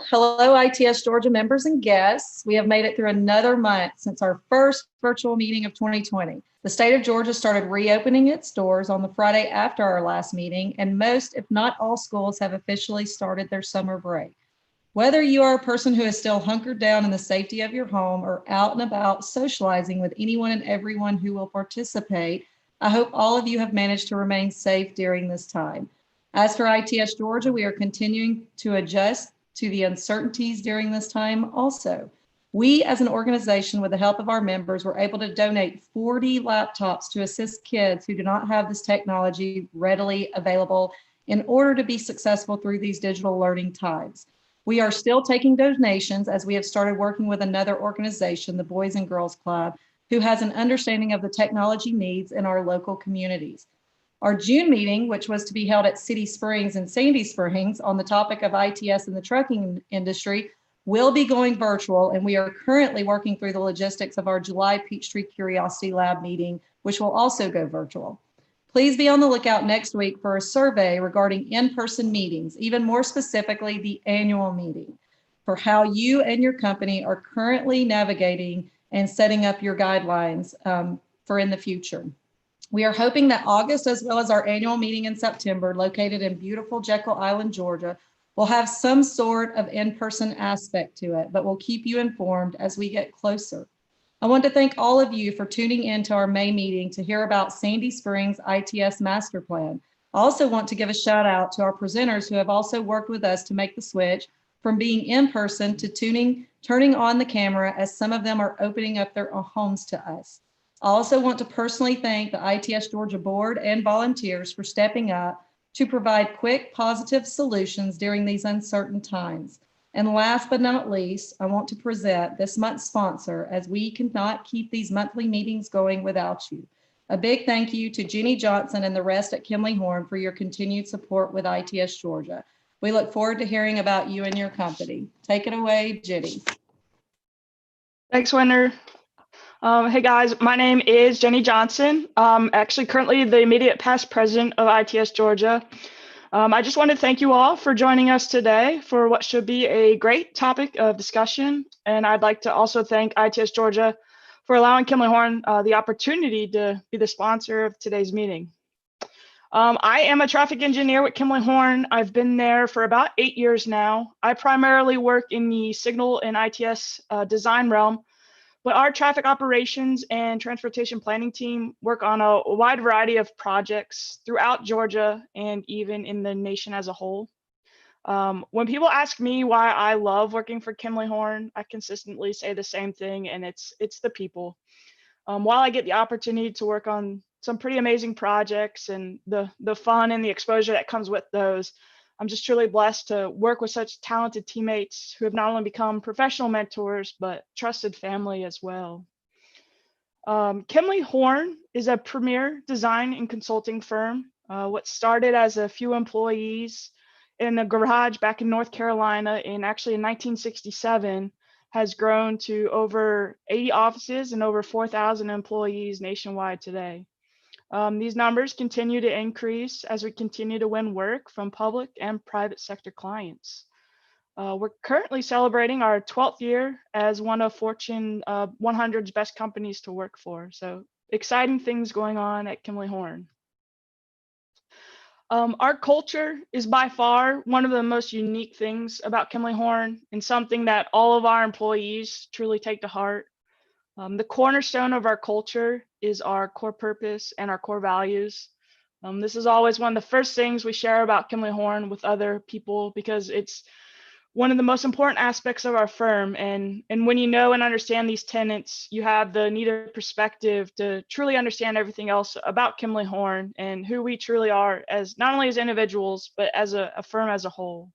Hello, ITS Georgia members and guests. We have made it through another month since our first virtual meeting of 2020. The state of Georgia started reopening its doors on the Friday after our last meeting, and most, if not all, schools have officially started their summer break. Whether you are a person who is still hunkered down in the safety of your home or out and about socializing with anyone and everyone who will participate, I hope all of you have managed to remain safe during this time. As for ITS Georgia, we are continuing to adjust to the uncertainties during this time also. We as an organization, with the help of our members, were able to donate 40 laptops to assist kids who do not have this technology readily available in order to be successful through these digital learning times. We are still taking donations as we have started working with another organization, the Boys and Girls Club, who has an understanding of the technology needs in our local communities. Our June meeting, which was to be held at City Springs and Sandy Springs on the topic of ITS in the trucking industry, will be going virtual, and we are currently working through the logistics of our July Peachtree Curiosity Lab meeting, which will also go virtual. Please be on the lookout next week for a survey regarding in-person meetings, even more specifically the annual meeting, for how you and your company are currently navigating and setting up your guidelines for in the future. We are hoping that August, as well as our annual meeting in September, located in beautiful Jekyll Island, Georgia, will have some sort of in-person aspect to it, but we'll keep you informed as we get closer. I want to thank all of you for tuning in to our May meeting to hear about Sandy Springs ITS Master Plan. I also want to give a shout out to our presenters who have also worked with us to make the switch from being in person to turning on the camera, as some of them are opening up their homes to us. I also want to personally thank the ITS Georgia board and volunteers for stepping up to provide quick, positive solutions during these uncertain times. And last but not least, I want to present this month's sponsor, as we cannot keep these monthly meetings going without you. A big thank you to Jenny Johnson and the rest at Kimley Horn for your continued support with ITS Georgia. We look forward to hearing about you and your company. Take it away, Jenny. Thanks, Winter. Hey guys, my name is Jenny Johnson. Actually currently the immediate past president of ITS Georgia. I just want to thank you all for joining us today for what should be a great topic of discussion. And I'd like to also thank ITS Georgia for allowing Kimley Horn the opportunity to be the sponsor of today's meeting. I am a traffic engineer with Kimley Horn. I've been there for about 8 years now. I primarily work in the signal and ITS design realm, but our traffic operations and transportation planning team work on a wide variety of projects throughout Georgia and even in the nation as a whole. When people ask me why I love working for Kimley Horn, I consistently say the same thing, and it's the people. While I get the opportunity to work on some pretty amazing projects and the fun and the exposure that comes with those, I'm just truly blessed to work with such talented teammates who have not only become professional mentors, but trusted family as well. Kimley Horn is a premier design and consulting firm. What started as a few employees in a garage back in North Carolina in 1967 has grown to over 80 offices and over 4,000 employees nationwide today. These numbers continue to increase as we continue to win work from public and private sector clients. We're currently celebrating our 12th year as one of Fortune 100's best companies to work for. So exciting things going on at Kimley Horn. Our culture is by far one of the most unique things about Kimley Horn, and something that all of our employees truly take to heart. The cornerstone of our culture is our core purpose and our core values. This is always one of the first things we share about Kimley Horn with other people, because it's one of the most important aspects of our firm. And when you know and understand these tenets, you have the needed perspective to truly understand everything else about Kimley Horn and who we truly are, as not only as individuals, but as a firm as a whole.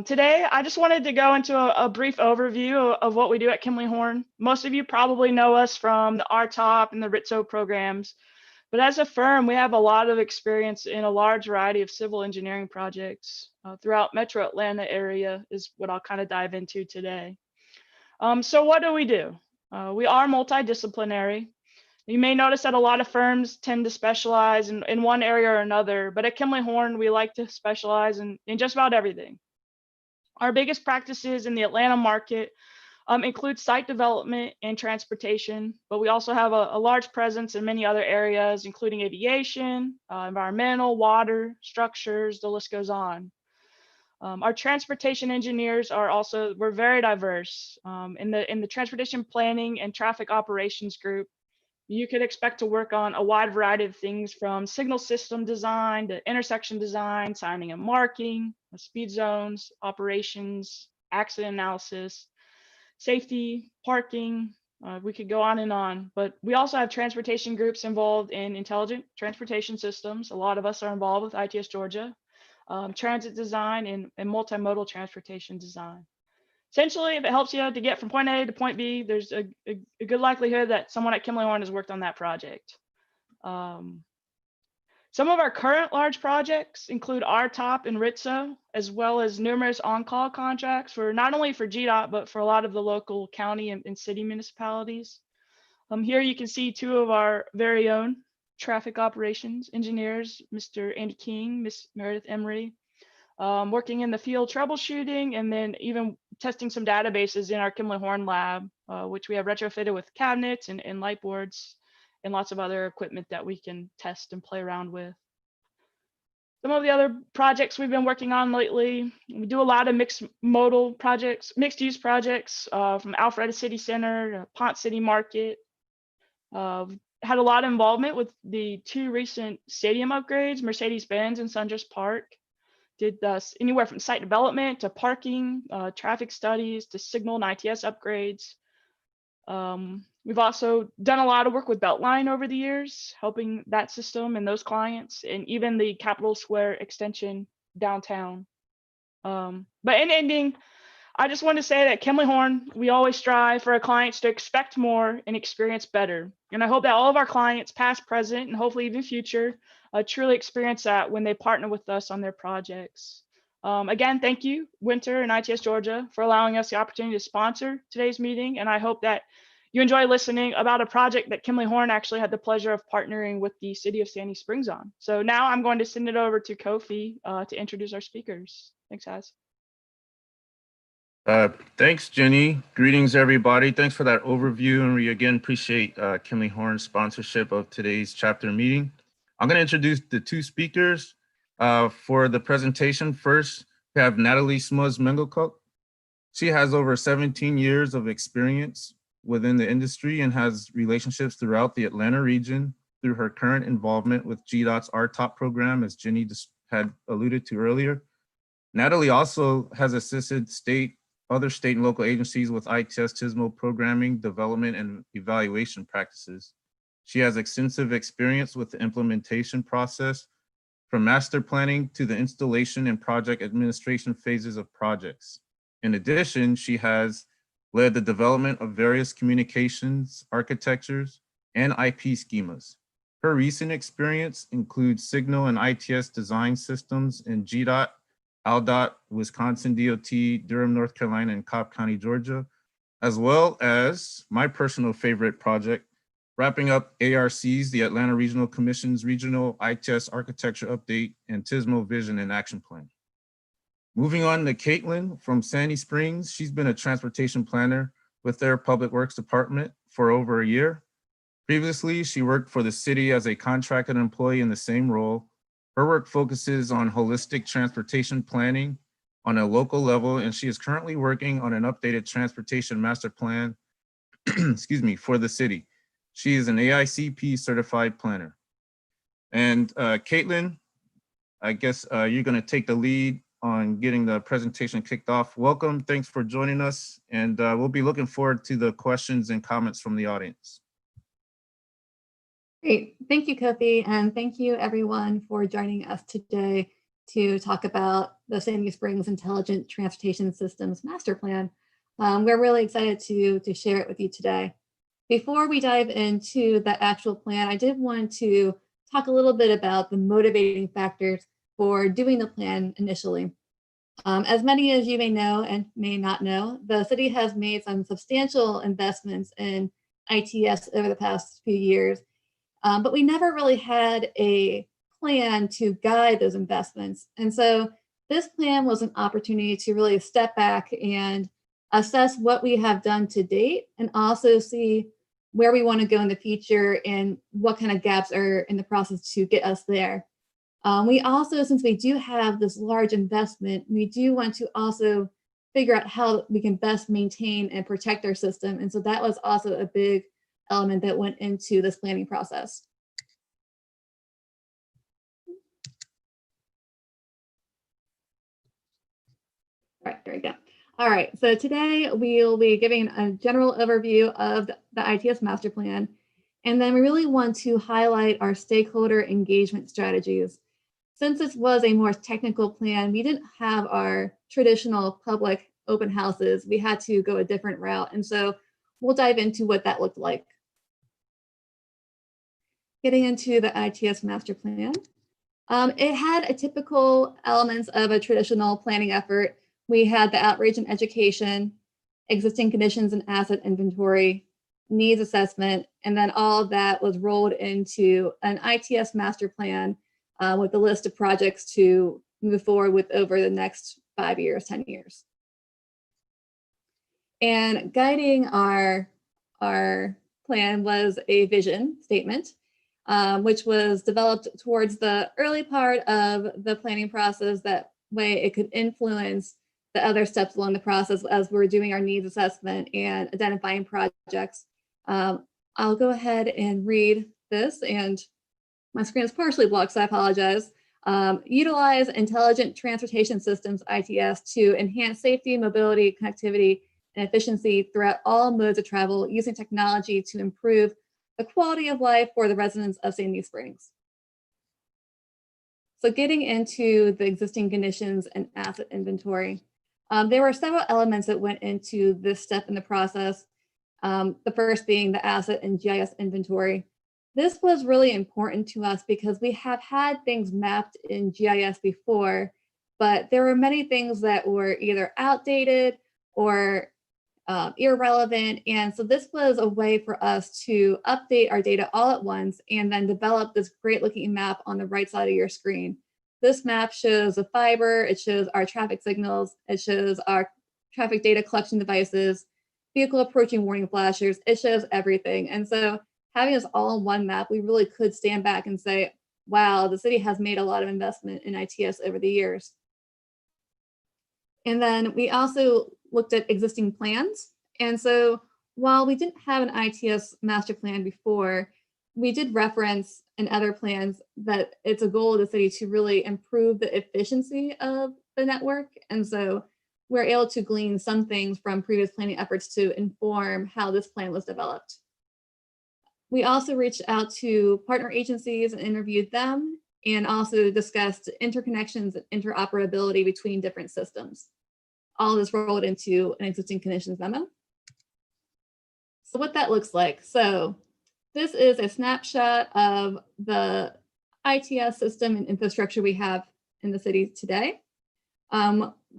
Today, I just wanted to go into a brief overview of what we do at Kimley Horn. Most of you probably know us from the RTOP and the RITSO programs, but as a firm, we have a lot of experience in a large variety of civil engineering projects throughout Metro Atlanta area is what I'll kind of dive into today. So what do? We are multidisciplinary. You may notice that a lot of firms tend to specialize in one area or another, but at Kimley Horn, we like to specialize in just about everything. Our biggest practices in the Atlanta market include site development and transportation, but we also have a large presence in many other areas, including aviation, environmental, water, structures, the list goes on. Our transportation engineers we're very diverse. In the transportation planning and traffic operations group, you could expect to work on a wide variety of things from signal system design to intersection design, signing and marking, speed zones, operations, accident analysis, safety, parking. We could go on, but we also have transportation groups involved in intelligent transportation systems. A lot of us are involved with ITS Georgia, transit design and multimodal transportation design. Essentially, if it helps you to get from point A to point B, there's a good likelihood that someone at Kimley Horn has worked on that project. Some of our current large projects include RTOP and RITSO, as well as numerous on-call contracts for not only for GDOT, but for a lot of the local county and city municipalities. Here you can see two of our very own traffic operations engineers, Mr. Andy King, Ms. Meredith Emery, working in the field troubleshooting and then even testing some databases in our Kimley Horn lab, which we have retrofitted with cabinets and light boards and lots of other equipment that we can test and play around with. Some of the other projects we've been working on lately, we do a lot of mixed modal projects, mixed use projects from Alpharetta City Center to Ponce City Market. Had a lot of involvement with the two recent stadium upgrades, Mercedes-Benz and Sundress Park. Did anywhere from site development to parking, traffic studies to signal and ITS upgrades. We've also done a lot of work with Beltline over the years, helping that system and those clients, and even the Capitol Square extension downtown. But in ending, I just want to say that Kimley Horn, we always strive for our clients to expect more and experience better. And I hope that all of our clients, past, present, and hopefully even future, truly experience that when they partner with us on their projects. Again, thank you, Winter and ITS Georgia, for allowing us the opportunity to sponsor today's meeting. And I hope that you enjoy listening about a project that Kimley Horn actually had the pleasure of partnering with the city of Sandy Springs on. So now I'm going to send it over to Kofi to introduce our speakers. Thanks, guys. Thanks, Jenny. Greetings, everybody. Thanks for that overview. And we again appreciate Kimley Horn's sponsorship of today's chapter meeting. I'm going to introduce the two speakers for the presentation. First, we have Natalie Smusz-Mengelkoch. She has over 17 years of experience within the industry and has relationships throughout the Atlanta region through her current involvement with GDOT's RTOP program, as Jenny just had alluded to earlier. Natalie also has assisted other state and local agencies with ITS-TSMO programming, development, and evaluation practices. She has extensive experience with the implementation process, from master planning to the installation and project administration phases of projects. In addition, she has led the development of various communications architectures and IP schemas. Her recent experience includes signal and ITS design systems in GDOT, ALDOT, Wisconsin DOT, Durham, North Carolina, and Cobb County, Georgia, as well as my personal favorite project, wrapping up ARC's, the Atlanta Regional Commission's Regional ITS Architecture Update and TSMO Vision and Action Plan. Moving on to Caitlin from Sandy Springs. She's been a transportation planner with their Public Works Department for over a year. Previously, she worked for the city as a contracted employee in the same role. Her work focuses on holistic transportation planning on a local level, and she is currently working on an updated transportation master plan, for the city. She is an AICP certified planner. And Caitlin, I guess you're gonna take the lead on getting the presentation kicked off. Welcome, thanks for joining us. And we'll be looking forward to the questions and comments from the audience. Great, thank you, Kofi, and thank you everyone for joining us today to talk about the Sandy Springs Intelligent Transportation Systems Master Plan. We're really excited to share it with you today. Before we dive into the actual plan, I did want to talk a little bit about the motivating factors for doing the plan initially. As many as you may know and may not know, the city has made some substantial investments in ITS over the past few years, but we never really had a plan to guide those investments. And so This plan was an opportunity to really step back and assess what we have done to date and also see where we want to go in the future and what kind of gaps are in the process to get us there. We also, since we do have this large investment, we do want to also figure out how we can best maintain and protect our system. And so that was also a big element that went into this planning process. All right, there we go. All right, so today we'll be giving a general overview of the ITS master plan. And then we really want to highlight our stakeholder engagement strategies. Since this was a more technical plan, we didn't have our traditional public open houses. We had to go a different route. And so we'll dive into what that looked like. Getting into the ITS master plan. It had a typical elements of a traditional planning effort. We had the outreach and education, existing conditions and asset inventory, needs assessment, and then all of that was rolled into an ITS master plan with a list of projects to move forward with over the next 5 years, 10 years. And guiding our plan was a vision statement, which was developed towards the early part of the planning process. That way it could influence the other steps along the process as we're doing our needs assessment and identifying projects. I'll go ahead and read this, and my screen is partially blocked, so I apologize. Utilize intelligent transportation systems, ITS, to enhance safety, mobility, connectivity, and efficiency throughout all modes of travel, using technology to improve the quality of life for the residents of Sandy Springs. So getting into the existing conditions and asset inventory. There were several elements that went into this step in the process. The first being the asset and GIS inventory. This was really important to us because we have had things mapped in GIS before, but there were many things that were either outdated or irrelevant. And so this was a way for us to update our data all at once and then develop this great looking map on the right side of your screen. This map shows the fiber, it shows our traffic signals, it shows our traffic data collection devices, vehicle approaching warning flashers, it shows everything. And so having this all in one map, we really could stand back and say, wow, the city has made a lot of investment in ITS over the years. And then we also looked at existing plans. And so while we didn't have an ITS master plan before, we did reference in other plans that it's a goal of the city to really improve the efficiency of the network. And so we're able to glean some things from previous planning efforts to inform how this plan was developed. We also reached out to partner agencies and interviewed them, and also discussed interconnections and interoperability between different systems. All this rolled into an existing conditions memo. So what that looks like. So this is a snapshot of the ITS system and infrastructure we have in the city today.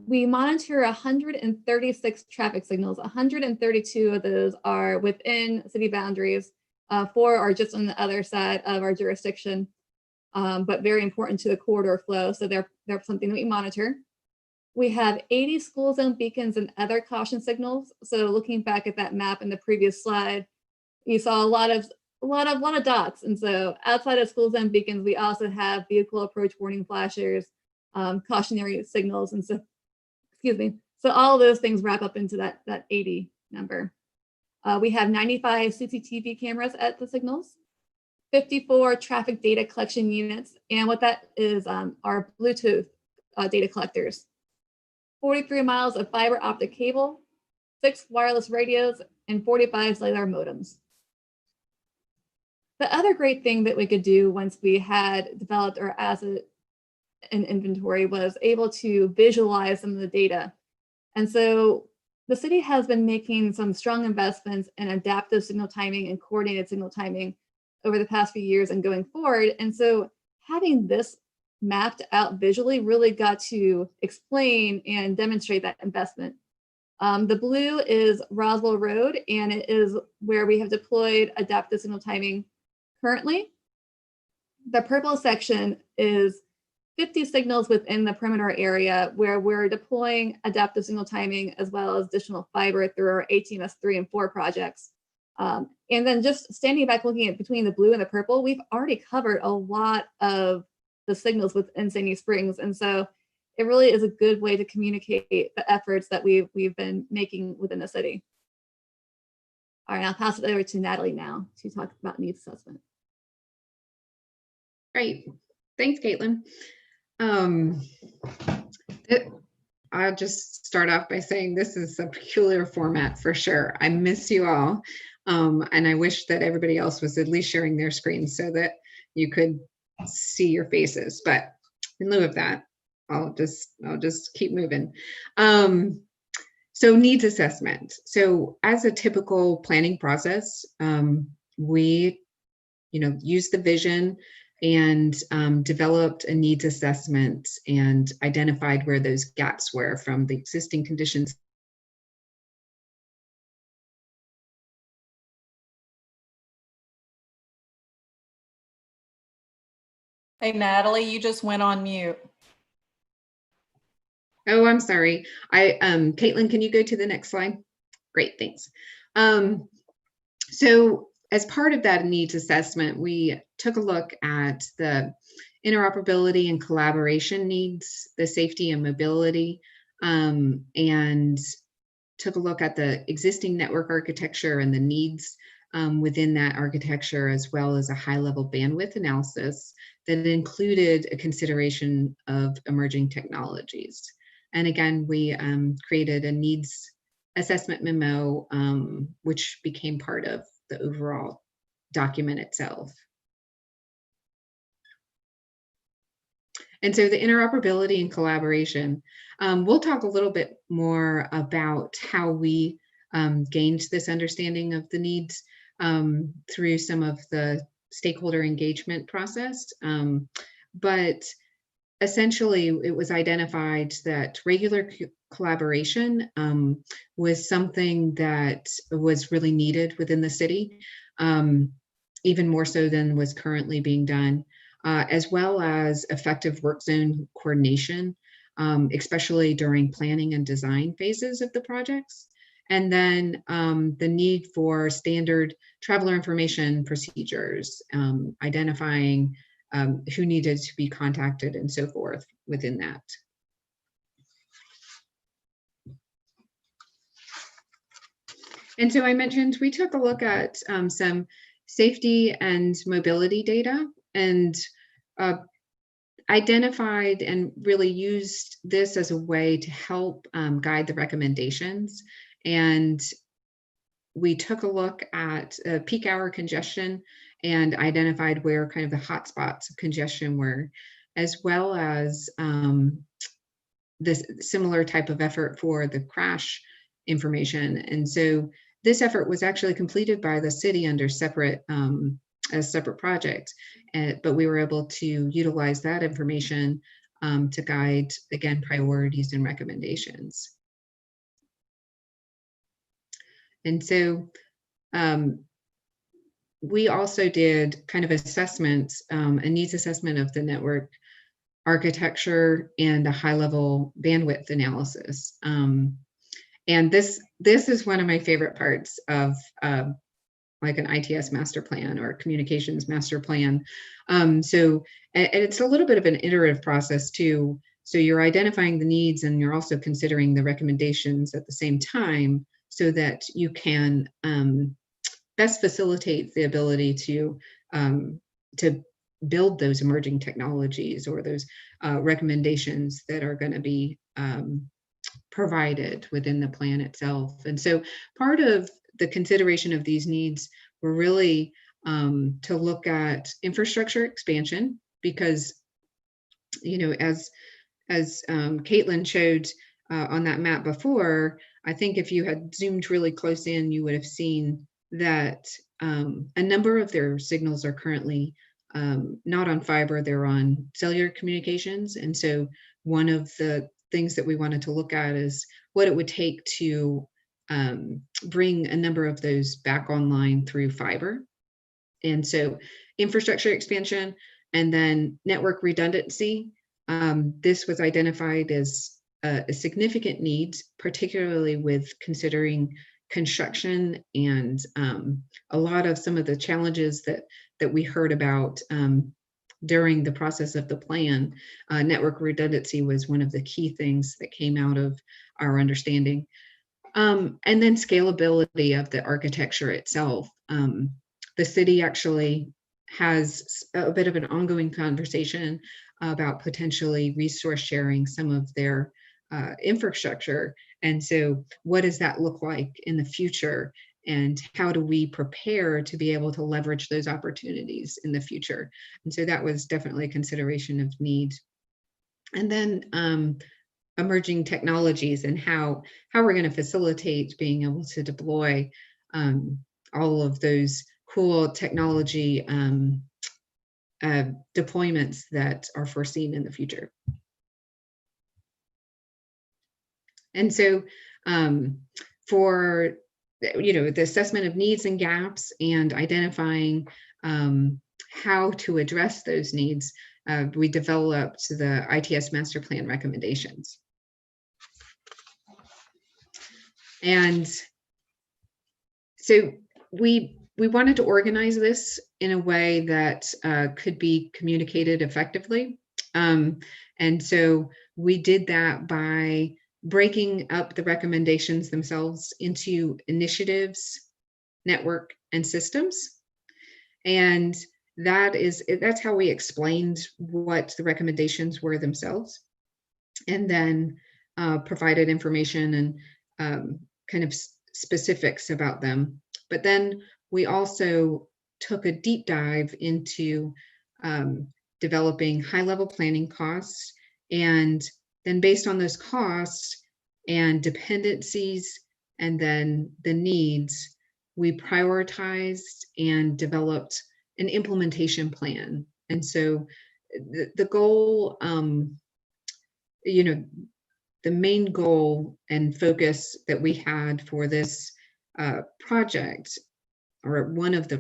We monitor 136 traffic signals. 132 of those are within city boundaries. 4 are just on the other side of our jurisdiction, but very important to the corridor flow. So they're something that we monitor. We have 80 school zone beacons and other caution signals. So looking back at that map in the previous slide, you saw a lot of dots. And so outside of school zone beacons, we also have vehicle approach warning flashers, cautionary signals, and so, excuse me. So all of those things wrap up into that 80 number. We have 95 CCTV cameras at the signals, 54 traffic data collection units, and what that is our Bluetooth data collectors, 43 miles of fiber optic cable, 6 wireless radios, and 45 cellular modems. The other great thing that we could do once we had developed our asset and inventory was able to visualize some of the data. And so the city has been making some strong investments in adaptive signal timing and coordinated signal timing over the past few years and going forward. And so having this mapped out visually really got to explain and demonstrate that investment. The blue is Roswell Road, and it is where we have deployed adaptive signal timing currently. The purple section is 50 signals within the perimeter area where we're deploying adaptive signal timing as well as additional fiber through our ATMS 3 and 4 projects. And then just standing back looking at between the blue and the purple, we've already covered a lot of the signals within Sandy Springs. And so it really is a good way to communicate the efforts that we've been making within the city. All right, I'll pass it over to Natalie now to talk about needs assessment. Great. Thanks, Caitlin. I'll just start off by saying this is a peculiar format for sure. I miss you all. And I wish that everybody else was at least sharing their screens so that you could see your faces. But in lieu of that, I'll just keep moving. So needs assessment. So as a typical planning process, we used the vision and developed a needs assessment and identified where those gaps were from the existing conditions. Hey, Natalie, you just went on mute. Oh, I'm sorry. Caitlin, can you go to the next slide? Great, thanks. So as part of that needs assessment, we took a look at the interoperability and collaboration needs, the safety and mobility, and took a look at the existing network architecture and the needs within that architecture, as well as a high-level bandwidth analysis that included a consideration of emerging technologies. And again, we created a needs assessment memo, which became part of the overall document itself. And so the interoperability and collaboration, we'll talk a little bit more about how we gained this understanding of the needs through some of the stakeholder engagement process. But essentially, it was identified that regular collaboration was something that was really needed within the city, even more so than was currently being done, as well as effective work zone coordination, especially during planning and design phases of the projects. And then the need for standard traveler information procedures, identifying who needed to be contacted and so forth within that. And so I mentioned we took a look at some safety and mobility data and identified and really used this as a way to help guide the recommendations. And we took a look at peak hour congestion and identified where kind of the hot spots of congestion were, as well as this similar type of effort for the crash information. And so this effort was actually completed by the city under a separate project, but we were able to utilize that information to guide, again, priorities and recommendations. And so we also did kind of assessments, a needs assessment of the network architecture and a high-level bandwidth analysis. And this is one of my favorite parts of like an ITS master plan or communications master plan. So it's a little bit of an iterative process too. So you're identifying the needs and you're also considering the recommendations at the same time so that you can best facilitate the ability to build those emerging technologies or those recommendations that are going to be provided within the plan itself. And so part of the consideration of these needs were really to look at infrastructure expansion, because, you know, as Caitlin showed on that map before, I think if you had zoomed really close in, you would have seen that a number of their signals are currently not on fiber, they're on cellular communications. And so one of the things that we wanted to look at is what it would take to bring a number of those back online through fiber. And so infrastructure expansion and then network redundancy this was identified as a significant need, particularly with considering construction and a lot of some of the challenges that we heard about during the process of the plan. Network redundancy was one of the key things that came out of our understanding. And then scalability of the architecture itself. The city actually has a bit of an ongoing conversation about potentially resource sharing some of their infrastructure. And so what does that look like in the future? And how do we prepare to be able to leverage those opportunities in the future? And so that was definitely a consideration of need. And then emerging technologies and how we're going to facilitate being able to deploy all of those cool technology deployments that are foreseen in the future. And so for the assessment of needs and gaps and identifying how to address those needs, we developed the ITS master plan recommendations. And so we wanted to organize this in a way that could be communicated effectively. And so we did that by breaking up the recommendations themselves into initiatives, network, and systems. And that's how we explained what the recommendations were themselves, and then provided information and kind of specifics about them. But then we also took a deep dive into developing high-level planning costs, and then based on those costs and dependencies and then the needs, we prioritized and developed an implementation plan. And so the goal, the main goal and focus that we had for this project, or one of the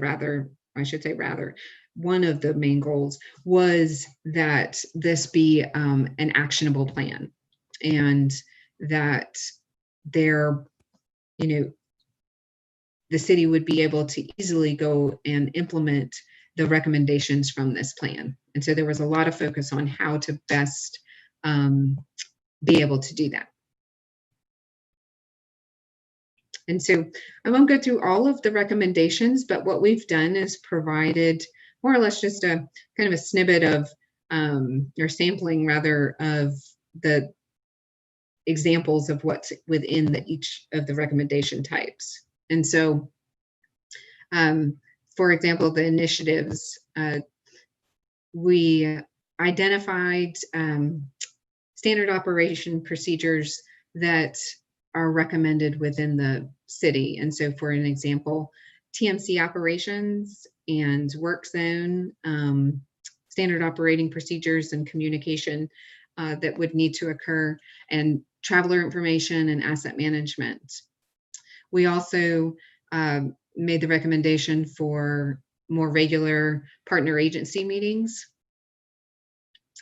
main goals, was that this be an actionable plan, and that the city would be able to easily go and implement the recommendations from this plan. And so there was a lot of focus on how to best be able to do that. And so I won't go through all of the recommendations, but what we've done is provided more or less just a kind of a snippet of, or sampling rather, of the examples of what's within each of the recommendation types. And so, for example, the initiatives, we identified standard operation procedures that are recommended within the city. And so, for an example, TMC operations and work zone, standard operating procedures and communication that would need to occur, and traveler information and asset management. We also made the recommendation for more regular partner agency meetings,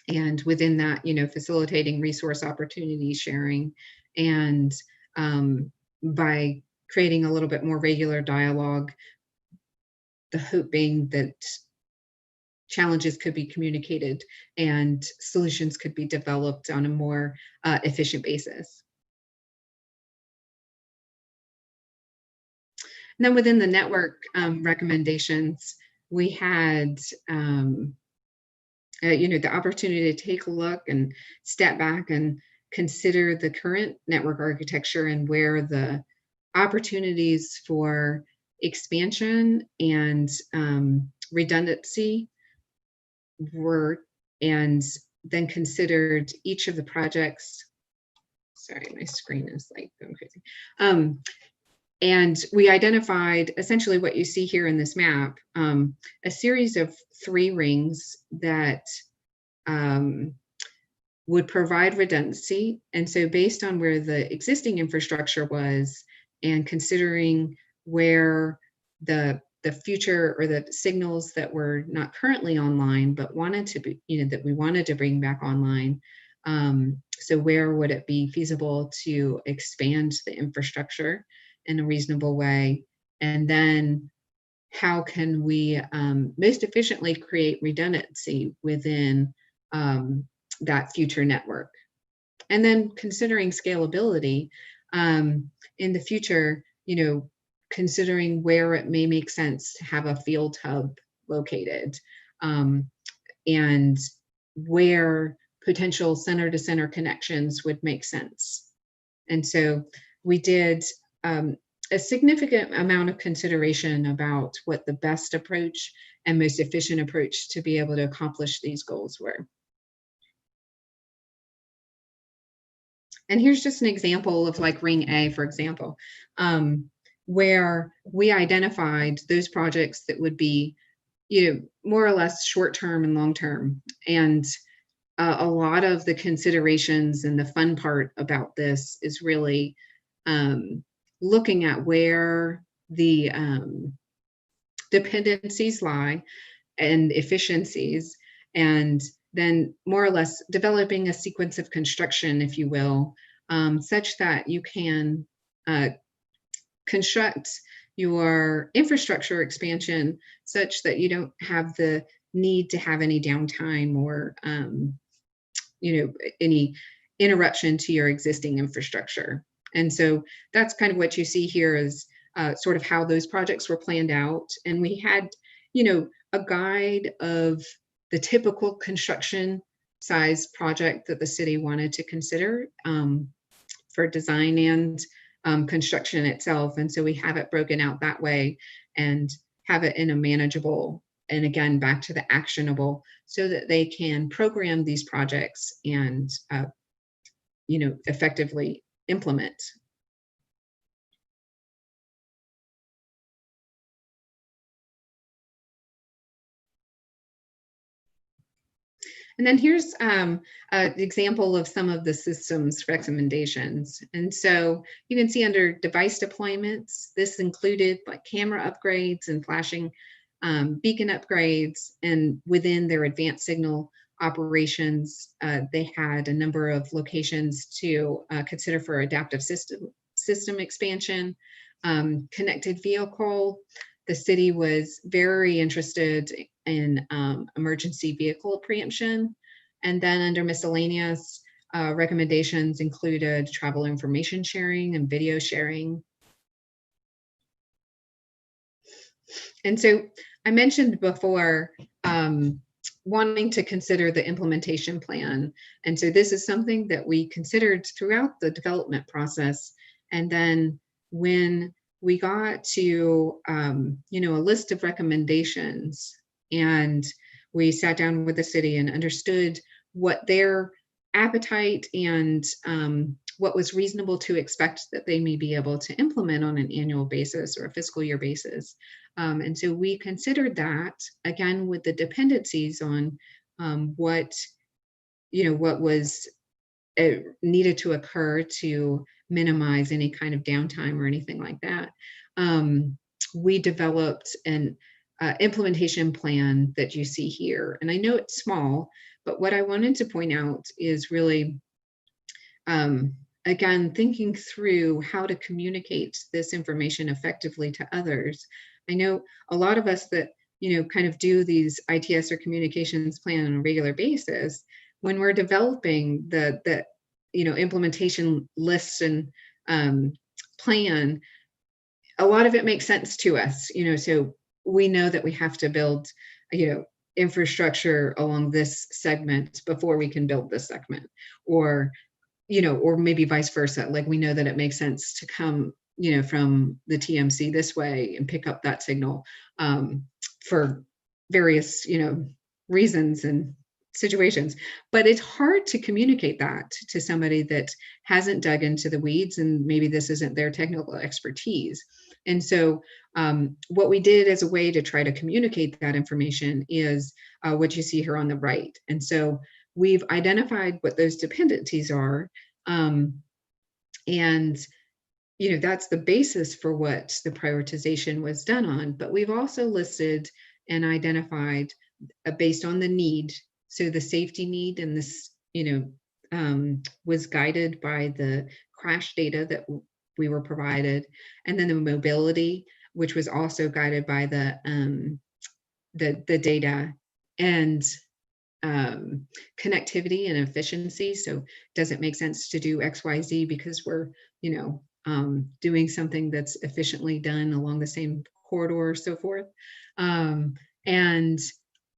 and within that, facilitating resource opportunity sharing, and by creating a little bit more regular dialogue, the hope being that challenges could be communicated and solutions could be developed on a more efficient basis. And then within the network recommendations, we had the opportunity to take a look and step back and consider the current network architecture and where the opportunities for expansion and redundancy were, and then considered each of the projects. Sorry, my screen is like going crazy. And we identified essentially what you see here in this map, a series of 3 rings that would provide redundancy. And so based on where the existing infrastructure was, and considering where the the future or the signals that were not currently online, but wanted to be, that we wanted to bring back online. So where would it be feasible to expand the infrastructure in a reasonable way? And then how can we most efficiently create redundancy within that future network? And then considering scalability in the future, considering where it may make sense to have a field hub located, and where potential center-to-center connections would make sense. And so we did a significant amount of consideration about what the best approach and most efficient approach to be able to accomplish these goals were. And here's just an example of like Ring A, for example, where we identified those projects that would be, more or less short-term and long-term. And a lot of the considerations and the fun part about this is really looking at where the dependencies lie and efficiencies, and then more or less developing a sequence of construction, if you will, such that you can construct your infrastructure expansion such that you don't have the need to have any downtime or any interruption to your existing infrastructure. And so that's kind of what you see here is sort of how those projects were planned out. And we had, a guide of the typical construction size project that the city wanted to consider for design and construction itself. And so we have it broken out that way and have it in a manageable, and again, back to the actionable, so that they can program these projects and, effectively implement. And then here's an example of some of the systems recommendations. And so you can see under device deployments, this included like camera upgrades and flashing beacon upgrades. And within their advanced signal operations, they had a number of locations to consider for adaptive system expansion. Connected vehicle, the city was very interested in emergency vehicle preemption. And then under miscellaneous, recommendations included travel information sharing and video sharing. And so I mentioned before wanting to consider the implementation plan. And so this is something that we considered throughout the development process. And then when we got to, a list of recommendations, and we sat down with the city and understood what their appetite and what was reasonable to expect that they may be able to implement on an annual basis or a fiscal year basis. And so we considered that, again, with the dependencies on what was needed to occur to minimize any kind of downtime or anything like that. We developed an implementation plan that you see here. And I know it's small, but what I wanted to point out is really, again, thinking through how to communicate this information effectively to others. I know a lot of us that, kind of do these ITS or communications plan on a regular basis. When we're developing the implementation lists and plan, a lot of it makes sense to us, so we know that we have to build, infrastructure along this segment before we can build this segment, or maybe vice versa. Like we know that it makes sense to come, from the TMC this way and pick up that signal for various, reasons and situations. But it's hard to communicate that to somebody that hasn't dug into the weeds, and maybe this isn't their technical expertise. And so what we did as a way to try to communicate that information is what you see here on the right. And so we've identified what those dependencies are, and that's the basis for what the prioritization was done on. But we've also listed and identified based on the need. So the safety need, and this, was guided by the crash data that we were provided, and then the mobility, which was also guided by the data, and connectivity and efficiency. So does it make sense to do XYZ because we're, doing something that's efficiently done along the same corridor, so forth. And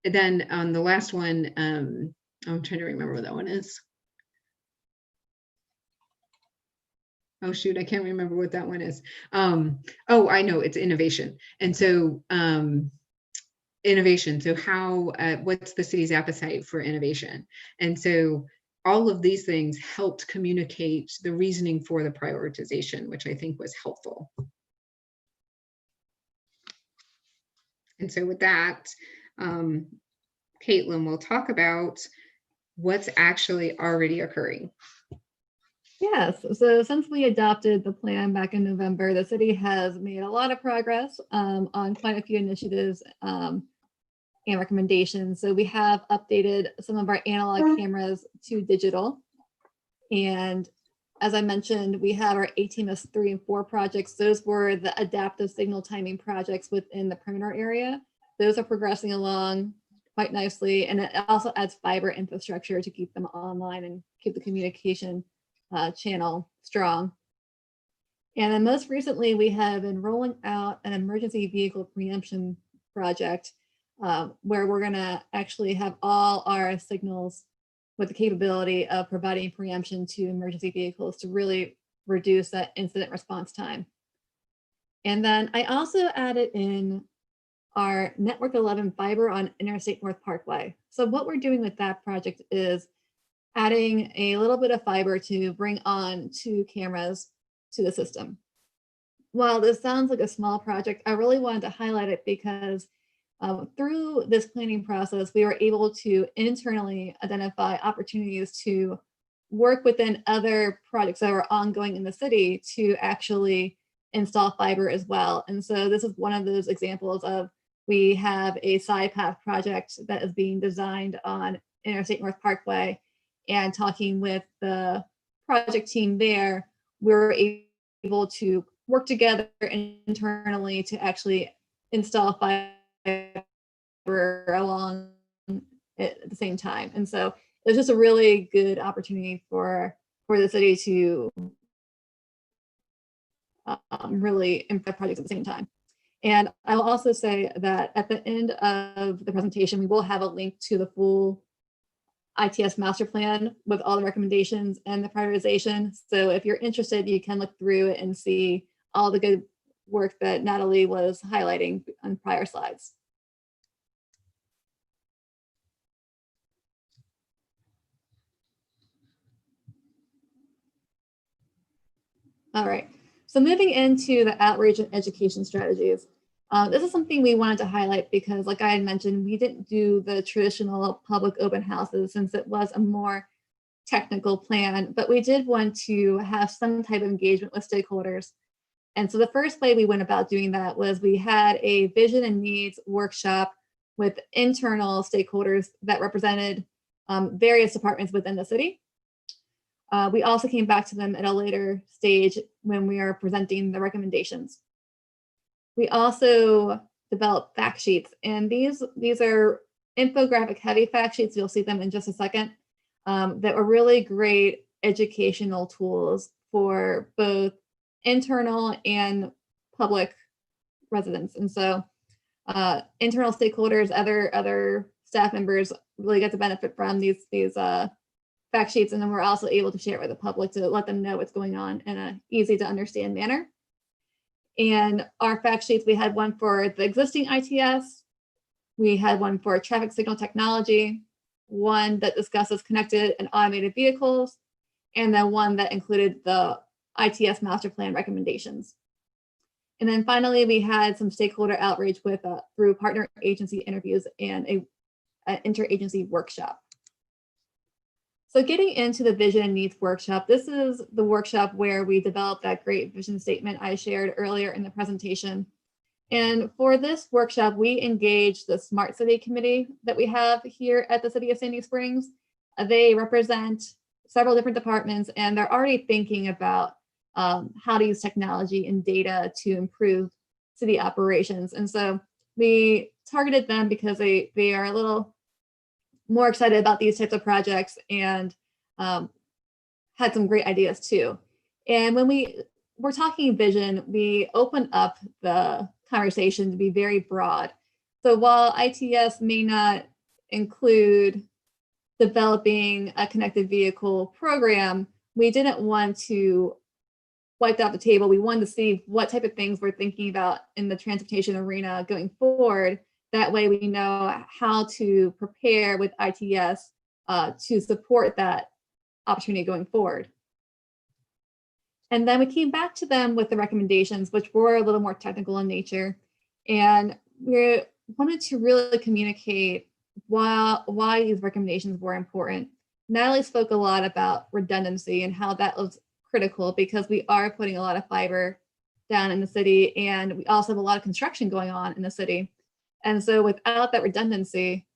then on the last one, I'm trying to remember what that one is. Oh shoot, I can't remember what that one is. Oh, I know, it's innovation. And so innovation. So how, what's the city's appetite for innovation? And so all of these things helped communicate the reasoning for the prioritization, which I think was helpful. And so with that, Caitlin will talk about what's actually already occurring. Yes, so since we adopted the plan back in November, the city has made a lot of progress on quite a few initiatives and recommendations. So we have updated some of our analog cameras to digital. And as I mentioned, we have our ATMS 3 and 4 projects. Those were the adaptive signal timing projects within the perimeter area. Those are progressing along quite nicely. And it also adds fiber infrastructure to keep them online and keep the communication channel strong. And then most recently, we have been rolling out an emergency vehicle preemption project where we're going to actually have all our signals with the capability of providing preemption to emergency vehicles to really reduce that incident response time. And then I also added in our Network 11 fiber on Interstate North Parkway. So what we're doing with that project is adding a little bit of fiber to bring on 2 cameras to the system. While this sounds like a small project, I really wanted to highlight it because through this planning process, we were able to internally identify opportunities to work within other projects that are ongoing in the city to actually install fiber as well. And so this is one of those examples of, we have a side path project that is being designed on Interstate North Parkway, and talking with the project team there, we're able to work together internally to actually install fiber along at the same time. And so it was just a really good opportunity for the city to really improve projects at the same time. And I will also say that at the end of the presentation, we will have a link to the full ITS master plan with all the recommendations and the prioritization. So if you're interested, you can look through it and see all the good work that Natalie was highlighting on prior slides. All right, so moving into the outreach and education strategies. This is something we wanted to highlight because, like I had mentioned, we didn't do the traditional public open houses since it was a more technical plan, but we did want to have some type of engagement with stakeholders. And so the first way we went about doing that was we had a vision and needs workshop with internal stakeholders that represented various departments within the city. We also came back to them at a later stage when we are presenting the recommendations. We also developed fact sheets, and these are infographic heavy fact sheets. You'll see them in just a second, that were really great educational tools for both internal and public residents. And so internal stakeholders, other staff members really get to benefit from these fact sheets. And then we're also able to share it with the public to let them know what's going on in an easy to understand manner. And our fact sheets, we had one for the existing ITS, we had one for traffic signal technology, one that discusses connected and automated vehicles, and then one that included the ITS master plan recommendations. And then finally, we had some stakeholder outreach with through partner agency interviews and an interagency workshop. So getting into the vision and needs workshop, this is the workshop where we developed that great vision statement I shared earlier in the presentation. And for this workshop, we engaged the Smart City Committee that we have here at the City of Sandy Springs. They represent several different departments, and they're already thinking about how to use technology and data to improve city operations. And so we targeted them because they are a little more excited about these types of projects and had some great ideas too. And when we're talking vision, we open up the conversation to be very broad. So while ITS may not include developing a connected vehicle program, we didn't want to wipe out the table. We wanted to see what type of things we're thinking about in the transportation arena going forward. That way we know how to prepare with ITS to support that opportunity going forward. And then we came back to them with the recommendations, which were a little more technical in nature. And we wanted to really communicate why these recommendations were important. Natalie spoke a lot about redundancy and how that was critical because we are putting a lot of fiber down in the city, and we also have a lot of construction going on in the city. And so without that redundancy,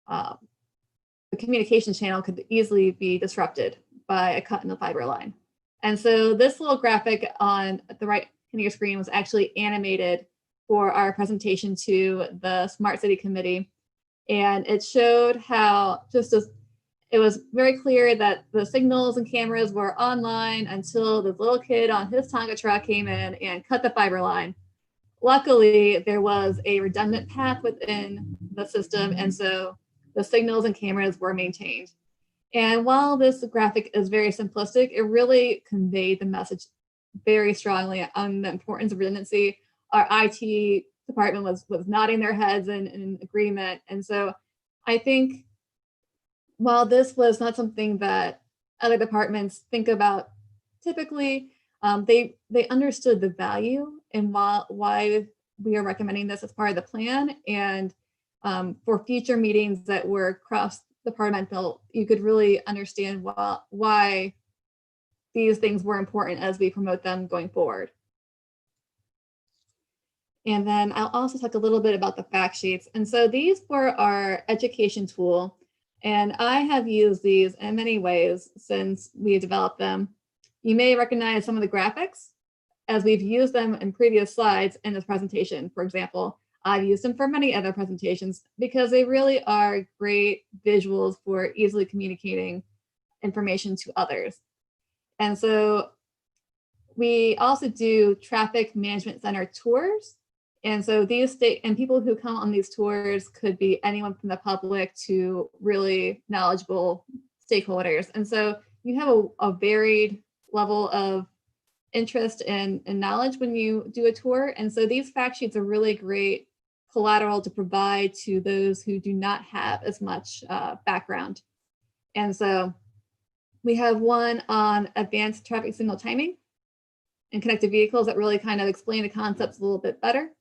the communication channel could easily be disrupted by a cut in the fiber line. And so this little graphic on the right hand of your screen was actually animated for our presentation to the Smart City Committee. And it showed how it was very clear that the signals and cameras were online until this little kid on his Tonka truck came in and cut the fiber line. Luckily, there was a redundant path within the system, and so the signals and cameras were maintained. And while this graphic is very simplistic, it really conveyed the message very strongly on the importance of redundancy. Our IT department was nodding their heads in agreement. And so I think while this was not something that other departments think about typically, they understood the value and why we are recommending this as part of the plan. And for future meetings that were cross-departmental, you could really understand why these things were important as we promote them going forward. And then I'll also talk a little bit about the fact sheets. And so these were our education tool. And I have used these in many ways since we developed them. You may recognize some of the graphics as we've used them in previous slides in this presentation. For example, I've used them for many other presentations because they really are great visuals for easily communicating information to others. And so we also do traffic management center tours. And so people who come on these tours could be anyone from the public to really knowledgeable stakeholders. And so you have a varied level of interest and knowledge when you do a tour. And so these fact sheets are really great collateral to provide to those who do not have as much background. And so we have one on advanced traffic signal timing and connected vehicles that really kind of explain the concepts a little bit better.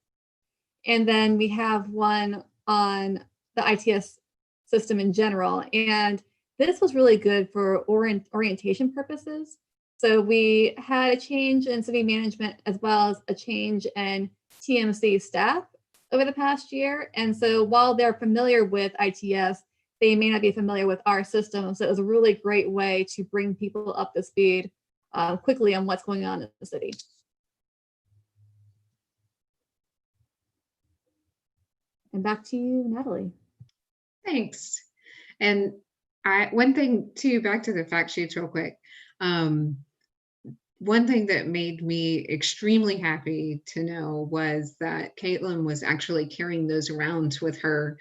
And then we have one on the ITS system in general. And this was really good for orientation purposes. So we had a change in city management as well as a change in TMC staff over the past year. And so while they're familiar with ITS, they may not be familiar with our system. So it was a really great way to bring people up to speed quickly on what's going on in the city. And back to you, Natalie. Thanks. And one thing too, back to the fact sheets real quick. One thing that made me extremely happy to know was that Caitlin was actually carrying those around with her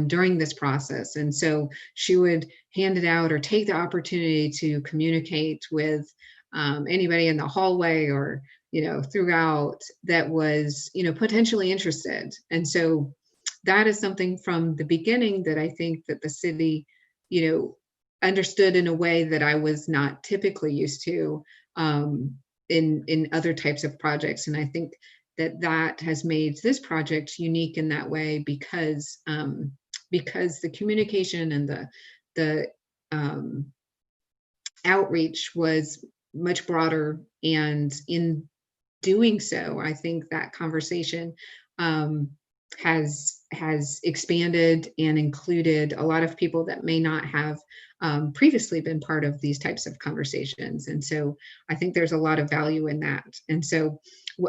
during this process. And so she would hand it out or take the opportunity to communicate with anybody in the hallway or, throughout that was, potentially interested. And so that is something from the beginning that I think that the city, understood in a way that I was not typically used to in other types of projects. And I think that has made this project unique in that way because the communication and the outreach was much broader, and in doing so, I think that conversation has expanded and included a lot of people that may not have previously been part of these types of conversations. And so I think there's a lot of value in that. And so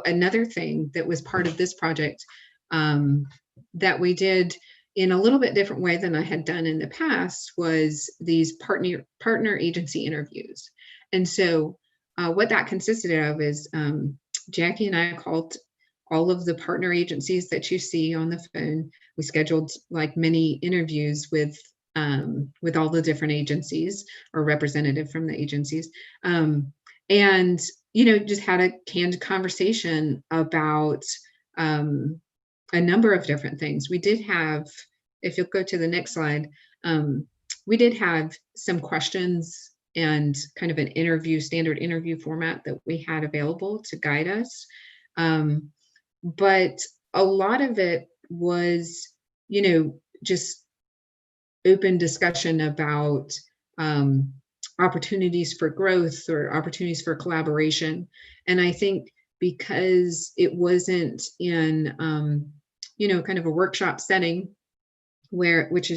another thing that was part of this project that we did in a little bit different way than I had done in the past was these partner agency interviews. And so what that consisted of is Jackie and I called all of the partner agencies that you see on the phone. We scheduled like many interviews with all the different agencies or representative from the agencies. And, just had a candid conversation about a number of different things. We did have, if you'll go to the next slide, we did have some questions and kind of an standard interview format that we had available to guide us. But a lot of it was, just open discussion about opportunities for growth or opportunities for collaboration. And I think because it wasn't in, kind of a workshop setting which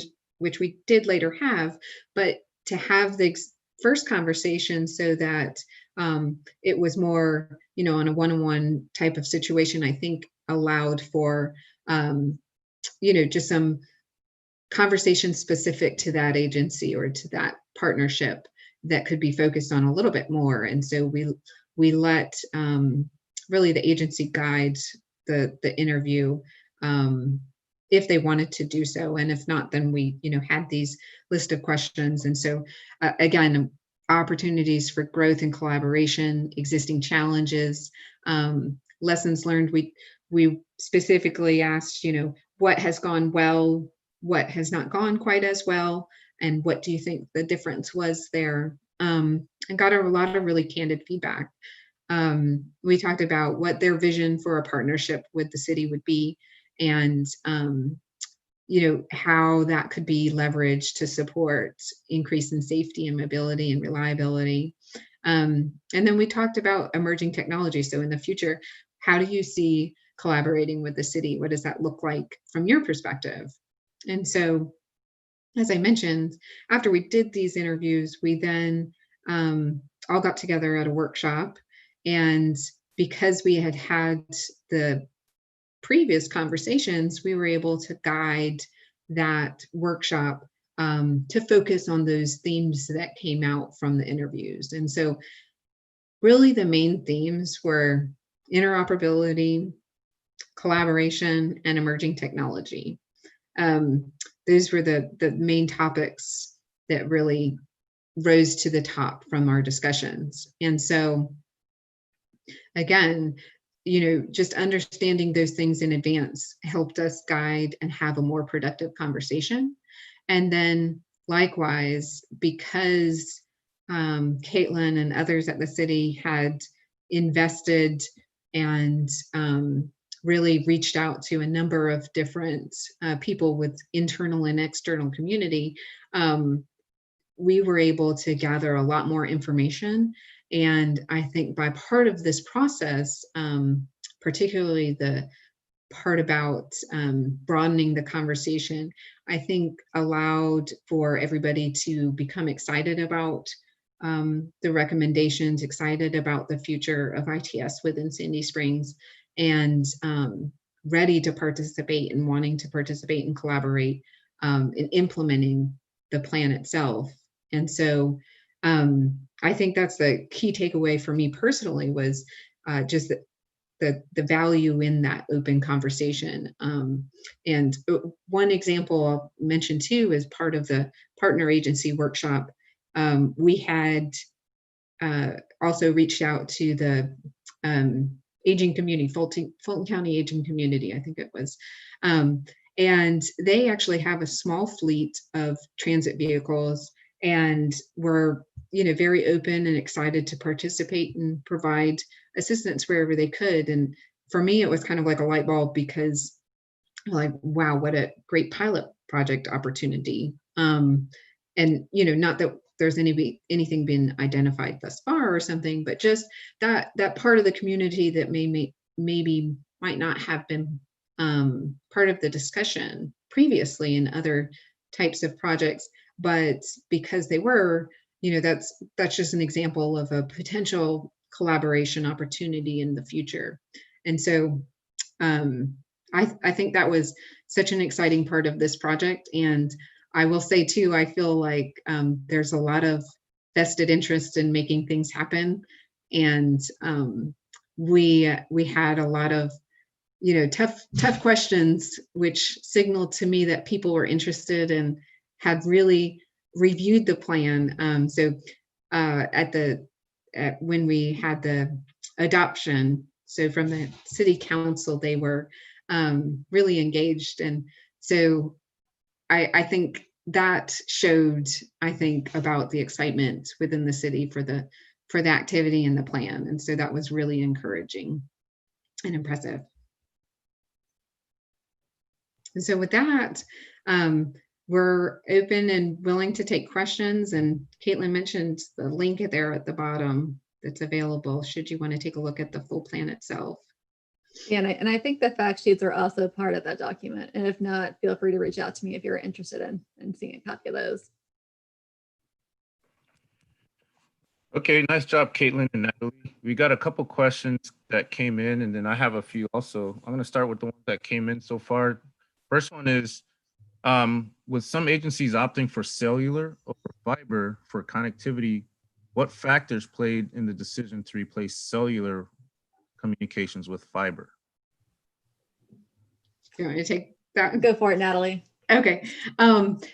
we did later have, but to have the first conversation so that it was more, on a one-on-one type of situation, I think allowed for, just some conversation specific to that agency or to that partnership that could be focused on a little bit more. And so we let really the agency guide the interview if they wanted to do so. And if not, then we, had these list of questions. And so again, opportunities for growth and collaboration, existing challenges, lessons learned. We specifically asked, what has gone well, what has not gone quite as well, and what do you think the difference was there? And got a lot of really candid feedback. We talked about what their vision for a partnership with the city would be, and how that could be leveraged to support increase in safety and mobility and reliability. And then we talked about emerging technology. So in the future, how do you see collaborating with the city? What does that look like from your perspective? And so, as I mentioned, after we did these interviews, we then all got together at a workshop. And because we had had the previous conversations, we were able to guide that workshop to focus on those themes that came out from the interviews. And so really the main themes were interoperability, collaboration, and emerging technology. Those were the main topics that really rose to the top from our discussions. And so again, just understanding those things in advance helped us guide and have a more productive conversation. And then likewise, because Caitlin and others at the city had invested and really reached out to a number of different people with internal and external community, we were able to gather a lot more information. And I think by part of this process, particularly the part about broadening the conversation, I think allowed for everybody to become excited about the recommendations, excited about the future of ITS within Sandy Springs, and ready to participate and wanting to participate and collaborate in implementing the plan itself. And so I think that's the key takeaway for me personally was just the value in that open conversation. And one example I'll mention too, as part of the partner agency workshop, we had also reached out to the aging community, Fulton County aging community, I think it was. And they actually have a small fleet of transit vehicles and were very open and excited to participate and provide assistance wherever they could. And for me, it was kind of like a light bulb because like, wow, what a great pilot project opportunity. And, not that there's anything been identified thus far or something, but just that part of the community that maybe might not have been part of the discussion previously in other types of projects, but because they were, that's just an example of a potential collaboration opportunity in the future. And so I think that was such an exciting part of this project. And I will say too, I feel like there's a lot of vested interest in making things happen. And we had a lot of, tough questions, which signaled to me that people were interested and had really reviewed the plan. So when we had the adoption, so from the city council, they were really engaged. And so I think that showed, about the excitement within the city for the activity and the plan. And so that was really encouraging and impressive. And so with that, we're open and willing to take questions. And Caitlin mentioned the link there at the bottom that's available should you want to take a look at the full plan itself. Yeah, and I think the fact sheets are also part of that document. And if not, feel free to reach out to me if you're interested in seeing a copy of those. Okay, nice job, Caitlin and Natalie. We got a couple questions that came in, and then I have a few also. I'm going to start with the ones that came in so far. First one is, with some agencies opting for cellular or fiber for connectivity, what factors played in the decision to replace cellular communications with fiber? You want me to take that? Go for it, Natalie. Okay.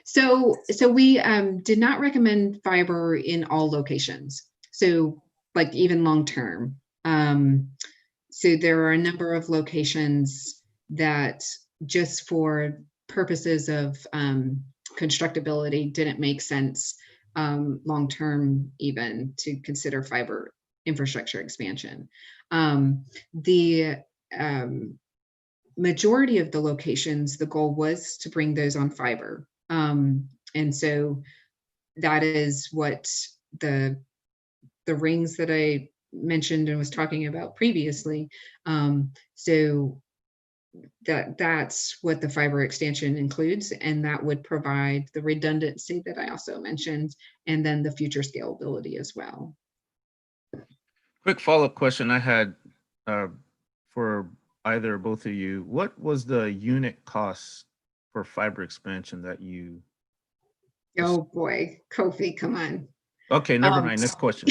So we did not recommend fiber in all locations. So like even long term. So there are a number of locations that just for purposes of constructability didn't make sense long term even to consider fiber infrastructure expansion. The majority of the locations, the goal was to bring those on fiber. And so that is what the rings that I mentioned and was talking about previously. So that's what the fiber extension includes, and that would provide the redundancy that I also mentioned, and then the future scalability as well. Quick follow-up question I had for either or both of you. What was the unit cost for fiber expansion that you? Oh boy, Kofi, come on. Okay, never mind. Next question.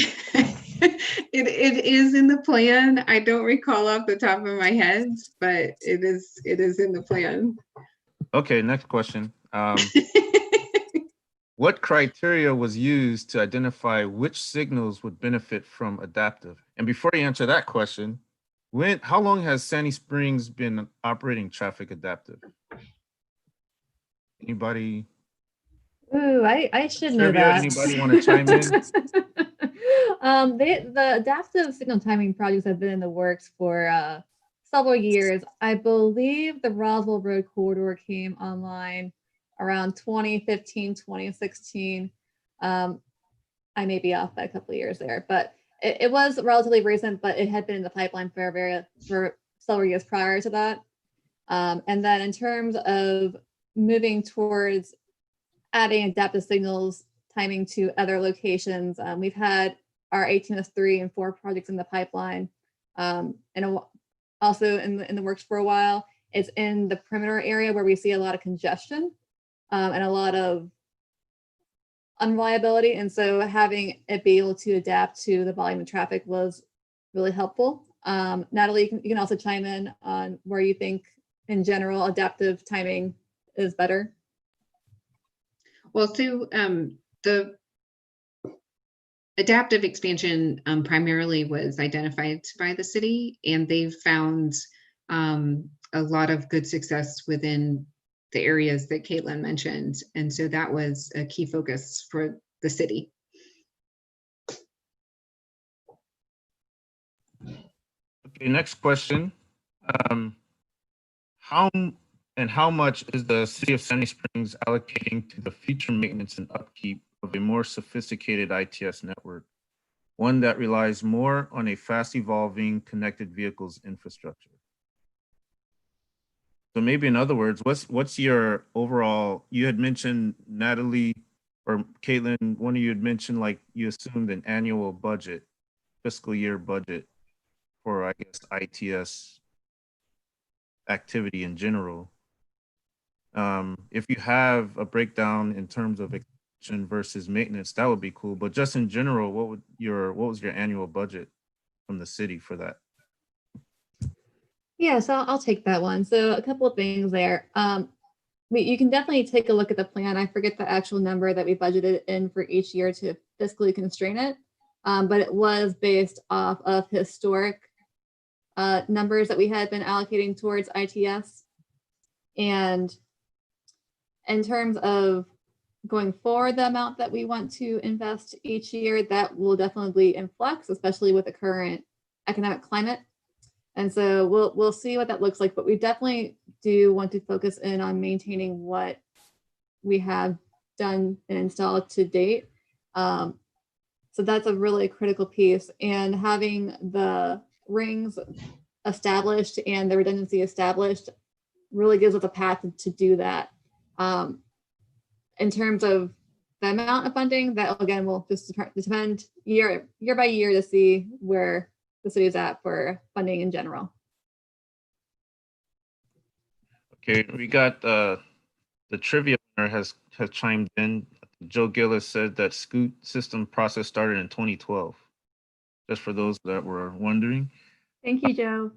It is in the plan. I don't recall off the top of my head, but it is in the plan. Okay, next question. What criteria was used to identify which signals would benefit from adaptive? And before you answer that question, how long has Sandy Springs been operating traffic adaptive? Anybody? Ooh, I should know that. Anybody want to chime in? The adaptive signal timing projects have been in the works for several years. I believe the Roswell Road corridor came online around 2015, 2016. I may be off by a couple of years there, but it was relatively recent, but it had been in the pipeline for several years prior to that. And then in terms of moving towards adding adaptive signals timing to other locations, we've had our 18S3 and 4 projects in the pipeline, and also in the works for a while. It's in the perimeter area where we see a lot of congestion and a lot of unreliability, and so having it be able to adapt to the volume of traffic was really helpful. Natalie, you can also chime in on where you think in general adaptive timing is better. Well, so the adaptive expansion primarily was identified by the city, and they've found a lot of good success within the areas that Caitlin mentioned. And so that was a key focus for the city. Okay, next question. How much is the city of Sandy Springs allocating to the future maintenance and upkeep of a more sophisticated ITS network, one that relies more on a fast evolving connected vehicles infrastructure. So maybe in other words, what's your overall, you had mentioned Natalie or Caitlin, one of you had mentioned like you assumed an annual budget, fiscal year budget for, I guess, ITS activity in general. If you have a breakdown in terms of expansion versus maintenance, that would be cool. But just in general, what was your annual budget from the city for that? Yeah, so I'll take that one. So a couple of things there. You can definitely take a look at the plan. I forget the actual number that we budgeted in for each year to fiscally constrain it, but it was based off of historic numbers that we had been allocating towards ITS. And in terms of going forward, the amount that we want to invest each year, that will definitely be in flux, especially with the current economic climate. And so we'll see what that looks like, but we definitely do want to focus in on maintaining what we have done and installed to date. So that's a really critical piece, and having the rings established and the redundancy established really gives us a path to do that. In terms of the amount of funding, that again will just depend year by year to see where the city is at for funding in general. Okay, we got the trivia winner has chimed in. Joe Gillis said that Scoot system process started in 2012. Just for those that were wondering. Thank you, Joe.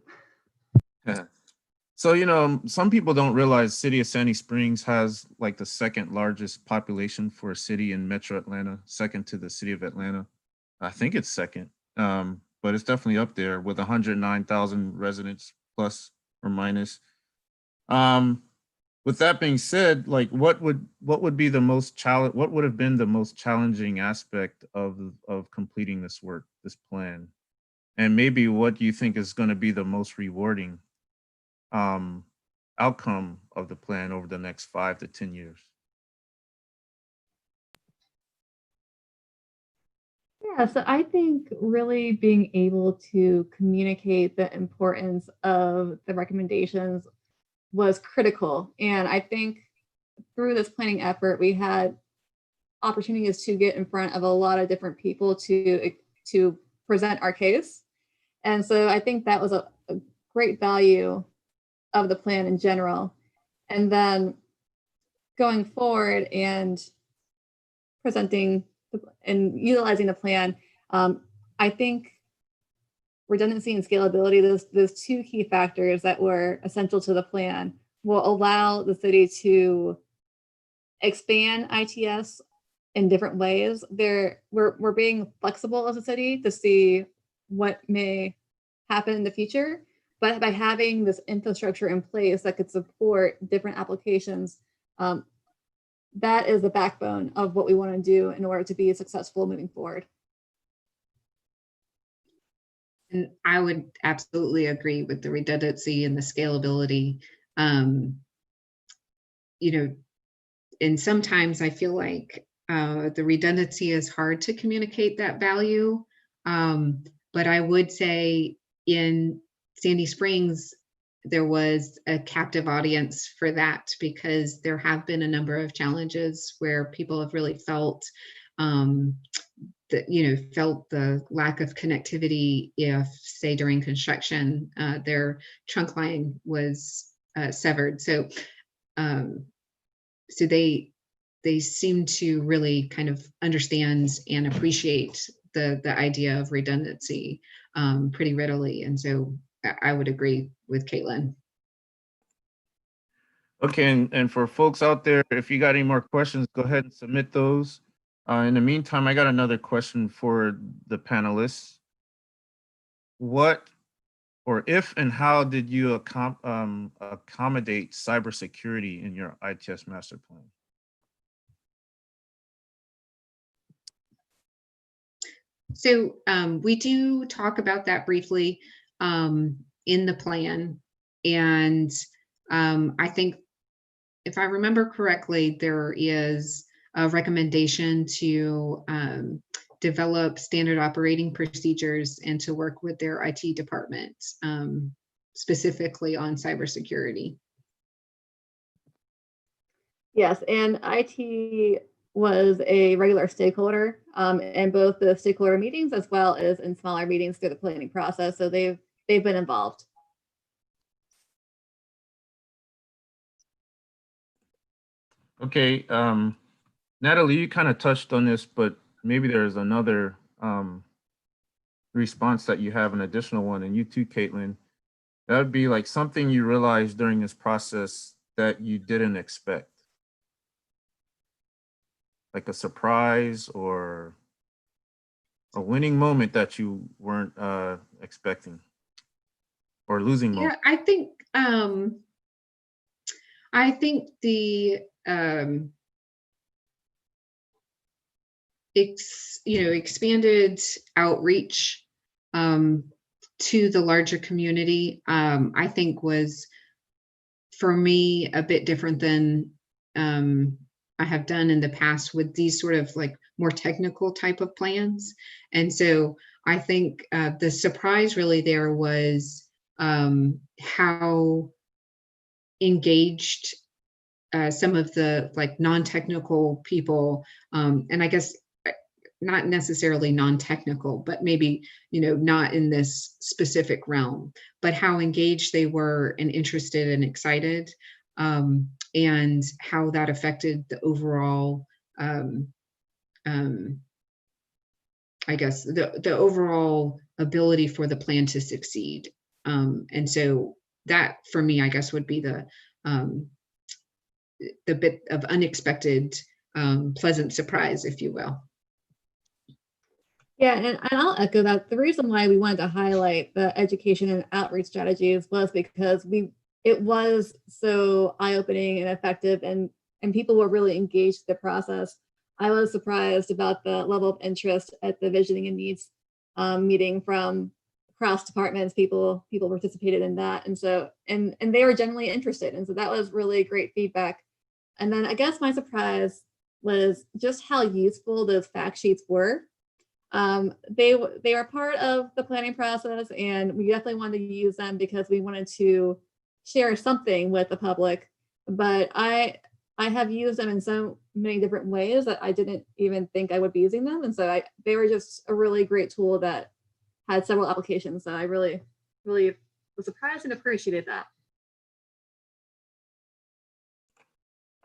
So, you know, some people don't realize City of Sandy Springs has like the second largest population for a city in Metro Atlanta, second to the city of Atlanta. I think it's second, but it's definitely up there with 109,000 residents plus or minus. With that being said, like what would be the most challenge? What would have been the most challenging aspect of completing this work, this plan, and maybe what do you think is going to be the most rewarding outcome of the plan over the next 5 to 10 years? Yeah, so I think really being able to communicate the importance of the recommendations was critical. And I think through this planning effort, we had opportunities to get in front of a lot of different people to present our case. And so I think that was a great value of the plan in general. And then going forward and presenting and utilizing the plan, I think redundancy and scalability, those two key factors that were essential to the plan, will allow the city to expand ITS in different ways. We're being flexible as a city to see what may happen in the future, but by having this infrastructure in place that could support different applications, that is the backbone of what we want to do in order to be successful moving forward. And I would absolutely agree with the redundancy and the scalability. You know, and sometimes I feel like the redundancy is hard to communicate that value. But I would say in Sandy Springs, there was a captive audience for that, because there have been a number of challenges where people have really felt felt the lack of connectivity if, say, during construction, their trunk line was severed. So they seem to really kind of understand and appreciate the idea of redundancy pretty readily. And so I would agree with Caitlin. Okay, and for folks out there, if you got any more questions, go ahead and submit those. In the meantime, I got another question for the panelists. What, or if and how did you accommodate cybersecurity in your ITS master plan? So we do talk about that briefly in the plan. And I think, if I remember correctly, there is a recommendation to develop standard operating procedures and to work with their IT department, specifically on cybersecurity. Yes, and IT was a regular stakeholder in both the stakeholder meetings as well as in smaller meetings through the planning process. So they've been involved. Okay, Natalie, you kind of touched on this, but maybe there's another response that you have, an additional one, and you too, Caitlin. That would be like something you realized during this process that you didn't expect. Like a surprise or a winning moment that you weren't expecting, or losing moment. Yeah, I think the expanded outreach to the larger community, I think was, for me, a bit different than I have done in the past with these sort of like more technical type of plans. And so I think the surprise really there was how engaged some of the like non-technical people, and I guess not necessarily non-technical, but maybe, not in this specific realm, but how engaged they were and interested and excited, and how that affected the overall, I guess, the overall ability for the plan to succeed. And so that, for me, I guess, would be the bit of unexpected, pleasant surprise, if you will. Yeah, and I'll echo that. The reason why we wanted to highlight the education and outreach strategies was because it was so eye-opening and effective, and people were really engaged in the process. I was surprised about the level of interest at the visioning and needs meeting from across departments. People participated in that, and so and they were genuinely interested, and so that was really great feedback. And then I guess my surprise was just how useful those fact sheets were. They were part of the planning process, and we definitely wanted to use them because we wanted to share something with the public. But I have used them in so many different ways that I didn't even think I would be using them, and so they were just a really great tool that had several applications. So I really was surprised and appreciated that.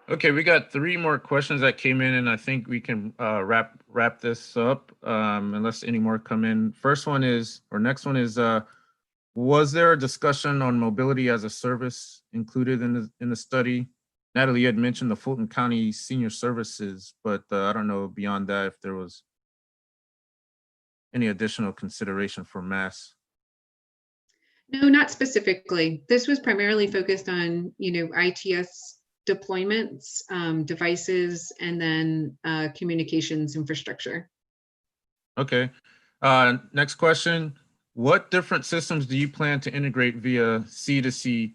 Okay, we got 3 more questions that came in, and I think we can wrap this up unless any more come in. Next one is, was there a discussion on mobility as a service included in the study? Natalie, you had mentioned the Fulton County Senior Services, but I don't know beyond that if there was any additional consideration for mass. No, not specifically. This was primarily focused on, ITS deployments, devices, and then communications infrastructure. Okay. Next question. What different systems do you plan to integrate via C2C?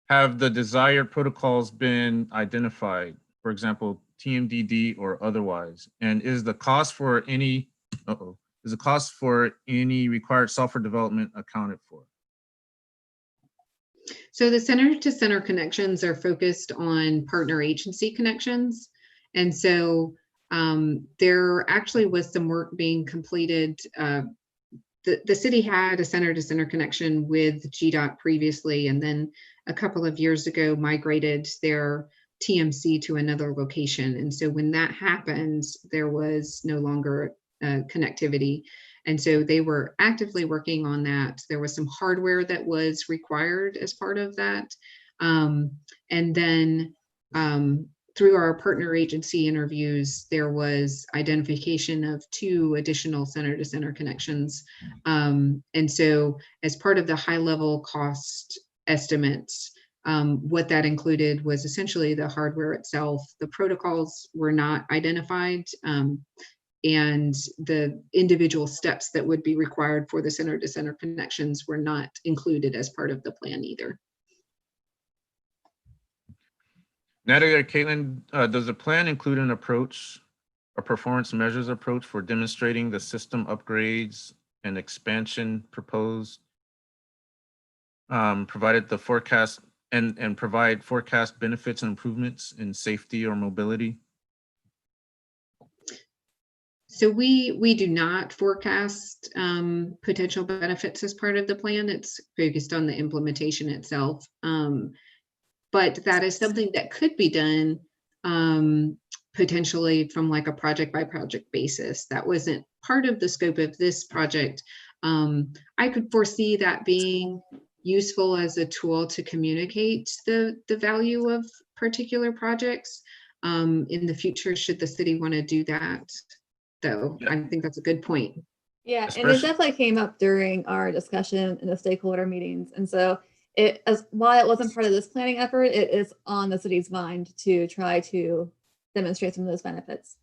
Have the desired protocols been identified? For example, TMDD or otherwise? And is the cost for any required software development accounted for? So the center-to-center connections are focused on partner agency connections. And so there actually was some work being completed. The city had a center-to-center connection with GDOT previously, and then a couple of years ago migrated their TMC to another location. And so when that happened, there was no longer connectivity. And so they were actively working on that. There was some hardware that was required as part of that. And then through our partner agency interviews, there was identification of 2 additional center-to-center connections. And so as part of the high-level cost estimates, what that included was essentially the hardware itself. The protocols were not identified, and the individual steps that would be required for the center-to-center connections were not included as part of the plan either. Natalie or Caitlin, does the plan include an approach, a performance measures approach for demonstrating the system upgrades and expansion proposed, provided the forecast and provide forecast benefits and improvements in safety or mobility? So we do not forecast potential benefits as part of the plan. It's focused on the implementation itself. But that is something that could be done potentially from like a project by project basis. That wasn't part of the scope of this project. I could foresee that being useful as a tool to communicate the value of particular projects in the future, should the city want to do that. Though I think that's a good point. Yeah, and it definitely came up during our discussion in the stakeholder meetings. And so while it wasn't part of this planning effort, it is on the city's mind to try to demonstrate some of those benefits.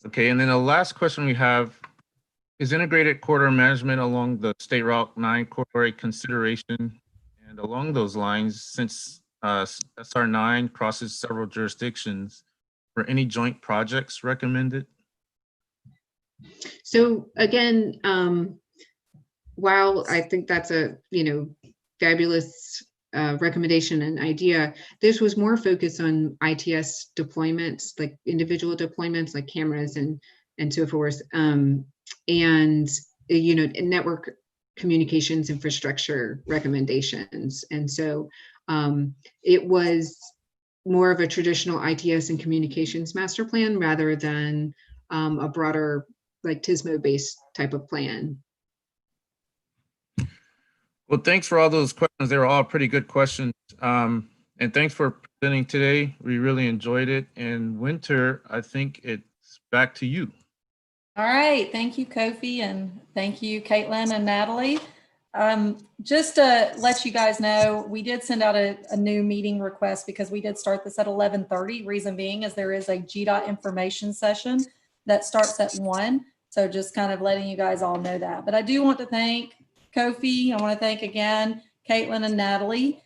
Okay, and then the last question we have is integrated corridor management along the State Route 9 corridor a consideration? And along those lines, since SR 9 crosses several jurisdictions, were any joint projects recommended? So again, while I think that's a fabulous recommendation and idea, this was more focused on ITS deployments, like individual deployments, like cameras and so forth, and network communications infrastructure recommendations. And so it was more of a traditional ITS and communications master plan rather than a broader, like TSMO-based type of plan. Well, thanks for all those questions. They were all pretty good questions. And thanks for presenting today. We really enjoyed it. And Winter, I think it's back to you. All right. Thank you, Kofi, and thank you, Caitlin and Natalie. Just to let you guys know, we did send out a new meeting request because we did start this at 11:30. Reason being is there is a GDOT information session that starts at 1. So just kind of letting you guys all know that. But I do want to thank Kofi. I want to thank again, Caitlin and Natalie.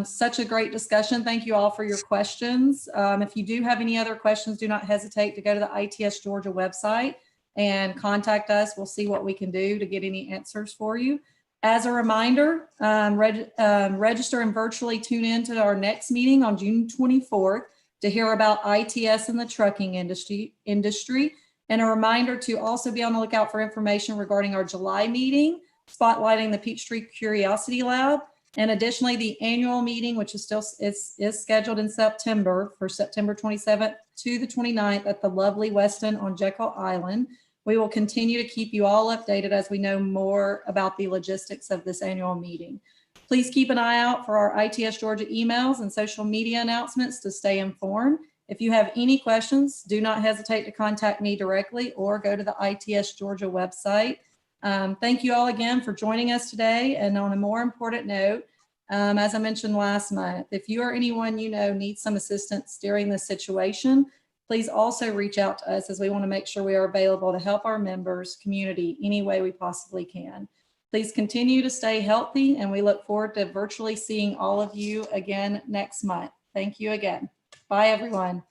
Such a great discussion. Thank you all for your questions. If you do have any other questions, do not hesitate to go to the ITS Georgia website and contact us. We'll see what we can do to get any answers for you. As a reminder, register and virtually tune in to our next meeting on June 24th to hear about ITS in the trucking industry. And a reminder to also be on the lookout for information regarding our July meeting, spotlighting the Peachtree Curiosity Lab. And additionally, the annual meeting, which is still is scheduled in September for September 27th to the 29th at the lovely Westin on Jekyll Island. We will continue to keep you all updated as we know more about the logistics of this annual meeting. Please keep an eye out for our ITS Georgia emails and social media announcements to stay informed. If you have any questions, do not hesitate to contact me directly or go to the ITS Georgia website. Thank you all again for joining us today. And on a more important note, as I mentioned last month, if you or anyone you know needs some assistance during this situation, please also reach out to us as we want to make sure we are available to help our members, community, any way we possibly can. Please continue to stay healthy, and we look forward to virtually seeing all of you again next month. Thank you again. Bye, everyone.